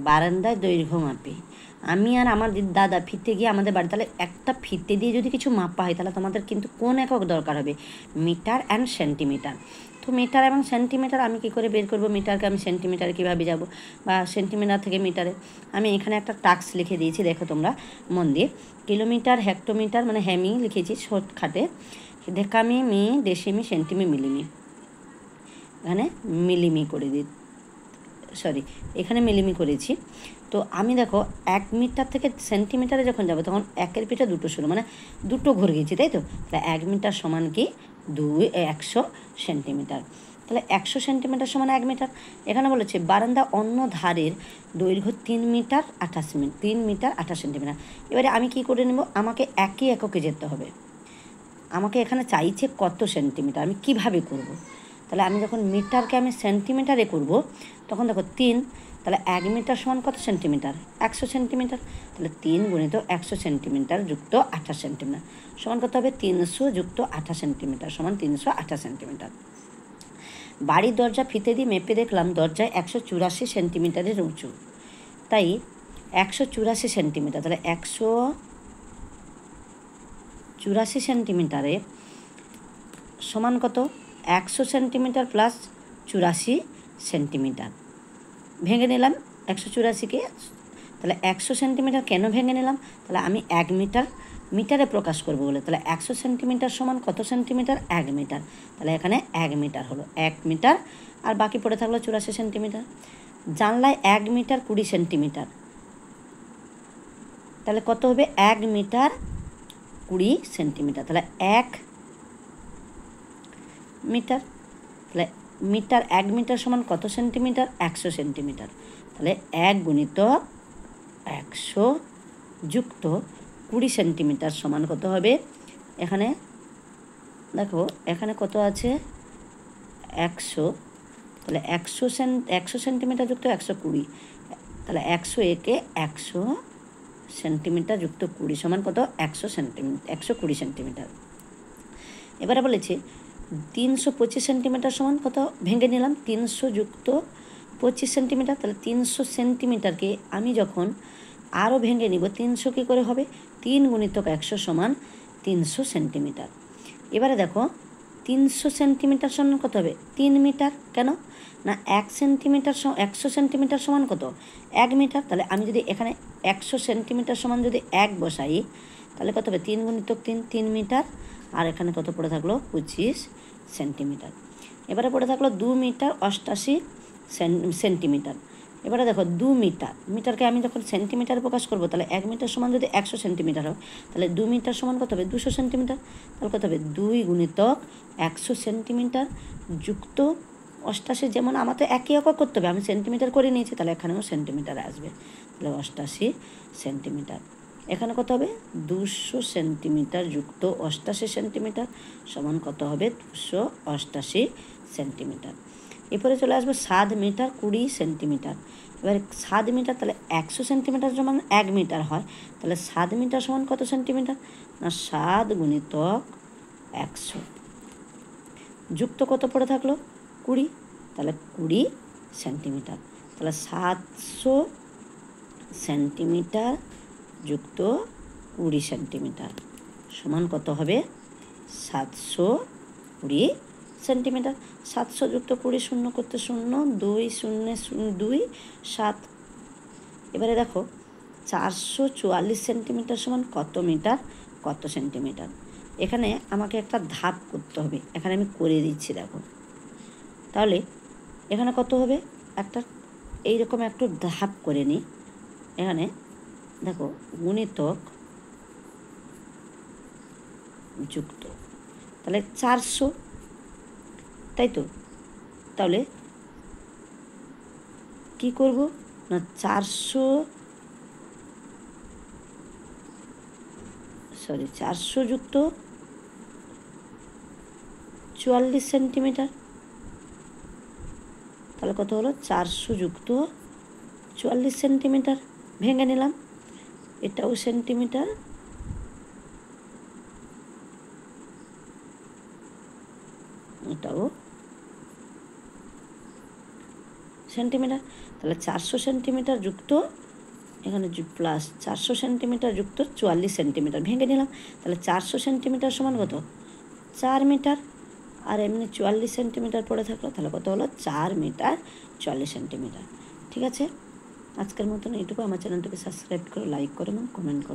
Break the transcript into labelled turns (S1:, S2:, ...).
S1: বারান্দায় দৈর্ঘ্য মাপে। আমি আর আমার দাদা ফিতে গিয়ে আমাদের বাড়ি, তাহলে একটা ফিতে দিয়ে যদি কিছু মাপা হয় তাহলে তোমাদের কিন্তু কোন একক দরকার হবে? Metre and centimetre. তো মিটার এবং সেন্টিমিটার আমি কী করে বের করব? মিটারকে আমি সেন্টিমিটারে কীভাবে যাব, বা সেন্টিমিটার থেকে মিটারে? আমি এখানে একটা টাস্ক লিখে দিয়েছি, দেখো তোমরা মন দিয়ে। কিলোমিটার, হেক্টোমিটার মানে হেমি লিখেছি শর্টকাটে, ডেকামি, মি, ডেসিমি, সেন্টিমি, মিলিমি। এখানে মিলিমি করে দিই, সরি এখানে মিলিমি করেছি। তো আমি দেখো 1 মিটার থেকে সেন্টিমিটারে যখন যাবো তখন 1-এর পিঠে 2 শুরু, মানে 2 ঘুরে গেছি, তাই তো? তাহলে 1 মিটার সমান কি 100 সেন্টিমিটার। তাহলে 100 সেন্টিমিটার সমান 1 মিটার। এখানে বলেছে বারান্দা অন্য ধারের দৈর্ঘ্য 3 মিটার 28 সেন্টিমিটার। এবারে আমি কি করে নেব? আমাকে একই এককে যেতে হবে। আমাকে এখানে চাইছে কত সেন্টিমিটার, আমি কিভাবে করব? তাহলে আমি যখন মিটারকে আমি সেন্টিমিটারে করব তখন দেখো 3, তাহলে 1 মিটার সমান কত সেন্টিমিটার? 100 সেন্টিমিটার। তাহলে 3 গুণিত 100 সেন্টিমিটার যুক্ত 28 সেন্টিমিটার সমান কত হবে? 300 যুক্ত 28 সেন্টিমিটার সমান 328 সেন্টিমিটার। বাড়ির দরজা ফিতে দিয়ে মেপে দেখলাম দরজায় 184 সেন্টিমিটারের উঁচু, তাই 184 সেন্টিমিটার, তাহলে 184 সেন্টিমিটারে সমান কত? 100 সেন্টিমিটার প্লাস 84 সেন্টিমিটার। ভেঙে নিলাম 184কে, তাহলে 100 সেন্টিমিটার কেন ভেঙে নিলাম? তাহলে আমি 1 মিটার মিটারে প্রকাশ করব বলে, তাহলে 100 সেন্টিমিটার সমান কত সেন্টিমিটার? 1 মিটার। তাহলে এখানে 1 মিটার হলো 1 মিটার, আর বাকি পড়ে থাকলো 84 সেন্টিমিটার। জানলায় 1 মিটার 20 সেন্টিমিটার, তাহলে কত হবে? 1 মিটার 20 সেন্টিমিটার, তাহলে 1 মিটার। তাহলে মিটার 1 মিটার সমান কত সেন্টিমিটার? 100 সেন্টিমিটার। তাহলে 1 গুণিত 100 যুক্ত 20 সেন্টিমিটার সমান কত হবে? এখানে দেখো এখানে কত আছে? 100, তাহলে 100 সেন্টিমিটার যুক্ত 120, তাহলে 100 100 সেন্টিমিটার যুক্ত 20 সমান কত? 100 সেন্টিমিটার, 120 সেন্টিমিটার। এবারে বলেছে 325 সেন্টিমিটার সমান কত? ভেঙে নিলাম 300 যুক্ত 25 সেন্টিমিটার, তাহলে 300 সেন্টিমিটারকে আমি যখন আরও ভেঙে নিব 300 কী করে হবে? 3 গুণিত 100 সমান 300 সেন্টিমিটার। এবারে দেখো 300 সেন্টিমিটার সমান কত হবে? 3 মিটার। কেন না 1 সেন্টিমিটার 100 সেন্টিমিটার সমান কত? 1 মিটার। তাহলে আমি যদি এখানে 100 সেন্টিমিটার সমান যদি 1 বসাই তাহলে কত হবে? 3 গুণিত 3, 3 মিটার, আর এখানে কত পড়ে থাকলো? 25 সেন্টিমিটার। এবারে পড়ে থাকলো 2 মিটার 88 সেন্টিমিটার। এবারে দেখো 2 মিটার, মিটারকে আমি যখন সেন্টিমিটারে প্রকাশ করবো তাহলে 1 মিটার সমান যদি 100 সেন্টিমিটার হয় তাহলে 2 মিটার সমান কত হবে? 200 সেন্টিমিটার। তাহলে কত হবে? 2 গুণিতক 100 সেন্টিমিটার যুক্ত 88, যেমন আমার তো একই একক করতে হবে, আমি সেন্টিমিটার করে নিয়েছি, তাহলে এখানেও সেন্টিমিটার আসবে, তাহলে 88 সেন্টিমিটার। এখানে কত হবে? 200 সেন্টিমিটার যুক্ত 88 সেন্টিমিটার সমান কত হবে? 288 সেন্টিমিটার। এরপরে চলে আসবে 7 মিটার 20 সেন্টিমিটার। এবারে 7 মিটার, তাহলে 100 সেন্টিমিটার সমান 1 মিটার হয়, তাহলে 7 মিটার সমান কত সেন্টিমিটার? না 7 গুণিতক 100 যুক্ত কত পড়ে থাকলো? 20, তাহলে 20 সেন্টিমিটার। তাহলে 700 সেন্টিমিটার যুক্ত 20 সেন্টিমিটার সমান কত হবে? 720 সেন্টিমিটার। 700 যুক্ত 20, শূন্য করতে 0, 2 0 2 7। এবারে দেখো 444 সেন্টিমিটার সমান কত মিটার কত সেন্টিমিটার? এখানে আমাকে একটা ধাপ করতে হবে, এখানে আমি করে দিচ্ছি দেখো। তাহলে এখানে কত হবে? একটা এইরকম একটু ধাপ করে নিই। এখানে দেখো গুণিতক যুক্ত, তাহলে 400, তাই তো? তাহলে কি করব না 400 যুক্ত 44 সেন্টিমিটার, তাহলে কত হলো? 400 যুক্ত 44 সেন্টিমিটার। ভেঙে নিলাম, এটাও সেন্টিমিটার, এটাও সেন্টিমিটার। তাহলে 400 সেন্টিমিটার যুক্ত এখানে প্লাস 400 সেন্টিমিটার যুক্ত 44 সেন্টিমিটার ভেঙে নিলাম। তাহলে 400 সেন্টিমিটার সমান কত? 4 মিটার। আর এমনি 44 সেন্টিমিটার পড়ে থাকলো, তাহলে কত হলো? 4 মিটার 44 সেন্টিমিটার। ঠিক আছে, আজকের মতন এইটুকু। আমার চ্যানেলটাকে সাবস্ক্রাইব করো, লাইক করো এবং কমেন্ট করো।